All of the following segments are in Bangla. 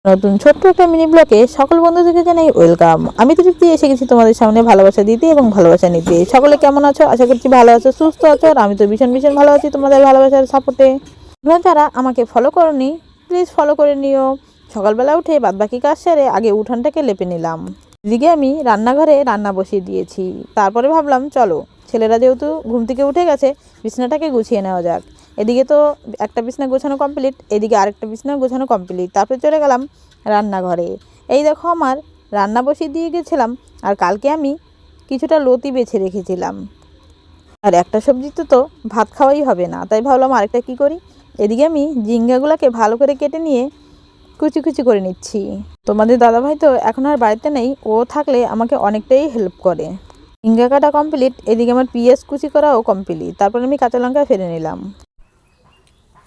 নতুন ছোট্ট একটা মিনি ব্লগে সকল বন্ধুদেরকে জানাই ওয়েলকাম। আমি তৃপ্তি এসে গেছি তোমাদের সামনে ভালোবাসা দিতে এবং ভালোবাসা নিতে। সকলে কেমন আছো? আশা করছি ভালো আছো, সুস্থ আছো। আর আমি তো ভীষণ ভীষণ ভালো আছি তোমাদের ভালোবাসার সাপোর্টে। তোমরা যারা আমাকে ফলো করোনি প্লিজ ফলো করে নিও। সকালবেলা উঠে বাদবাকি কাজ সেরে আগে উঠানটাকে লেপে নিলাম। এদিকে আমি রান্নাঘরে রান্না বসিয়ে দিয়েছি। তারপরে ভাবলাম চলো ছেলেরা যেহেতু ঘুম থেকে উঠে গেছে, বিছানাটাকে গুছিয়ে নেওয়া যাক। এদিকে তো একটা বিছনা গোছানো কমপ্লিট, এদিকে আরেকটা বিছনা গোছানো কমপ্লিট। তারপরে চলে গেলাম রান্নাঘরে। এই দেখো আমার রান্না বসিয়ে দিয়ে গেছিলাম। আর কালকে আমি কিছুটা লতি বেছে রেখেছিলাম। আর একটা সবজিতে তো ভাত খাওয়াই হবে না, তাই ভাবলাম আরেকটা কী করি। এদিকে আমি ঝিঙ্গাগুলোকে ভালো করে কেটে নিয়ে কুচি কুচি করে নিচ্ছি। তোমাদের দাদাভাই তো এখন আর বাড়িতে নেই, ও থাকলে আমাকে অনেকটাই হেল্প করে। ঝিঙ্গা কাটা কমপ্লিট, এদিকে আমার পেঁয়াজ কুচি করাও কমপ্লিট। তারপর আমি কাঁচা লঙ্কা ফেলে নিলাম।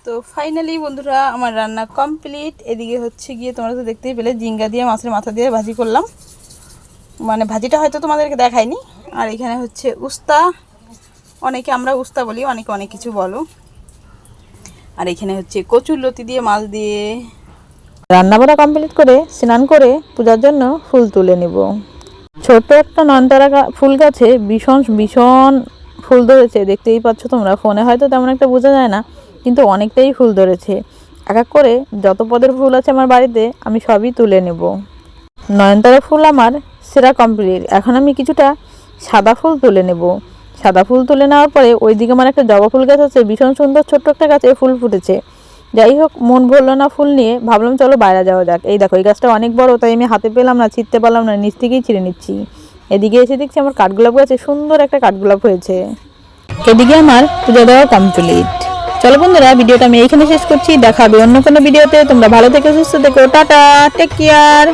তো ফাইনালি বন্ধুরা আমার রান্না কমপ্লিট। এদিকে হচ্ছে গিয়ে তোমরা তো দেখতেই পেলে ঝিঙ্গা দিয়ে মাছের মাথা দিয়ে ভাজি করলাম। মানে ভাজিটা হয়তো তোমাদেরকে দেখায়নি। আর এখানে হচ্ছে উস্তা, অনেকে আমরা উস্তা বলি, অনেকে অনেক কিছু বলো। আর এখানে হচ্ছে কচুর লতি দিয়ে মাছ দিয়ে। রান্না বাড়া কমপ্লিট করে স্নান করে পূজার জন্য ফুল তুলে নেব। ছোট্ট একটা নয়নতারা ফুল গাছে ভীষণ ভীষণ ফুল ধরেছে, দেখতেই পাচ্ছ তোমরা। ফোনে হয়তো তেমন একটা বোঝা যায় না, কিন্তু অনেকটাই ফুল ধরেছে। এক এক করে যত পদের ফুল আছে আমার বাড়িতে আমি সবই তুলে নেব। নয়নতারা ফুল আমার সেরা কমপ্লিট। এখন আমি কিছুটা সাদা ফুল তুলে নেব। সাদা ফুল তুলে নেওয়ার পরে ওইদিকে আমার একটা জবা ফুল গাছ আছে, ভীষণ সুন্দর ছোট্ট একটা গাছে ফুল ফুটেছে। যাই হোক, মন ভরলো না ফুল নিয়ে, ভাবলাম চলো বাইরে যাওয়া যাক। এই দেখো এই গাছটা অনেক বড়, তাই আমি হাতে পেলাম না, ছিঁড়তে পারলাম না, নিচ থেকেই ছিঁড়ে নিচ্ছি। এদিকে এসে দেখছি আমার কাঠগোলাপ গাছে সুন্দর একটা কাঠগোলাপ হয়েছে। এদিকে আমার পুজো দেওয়া কমপ্লিট। চলো বন্ধুরা, ভিডিওটা আমি এইখানে শেষ করছি। দেখা হবে অন্য কোনো ভিডিওতে। তোমরা ভালো থেকো, সুস্থ থেকো, টাটা, টেক কেয়ার।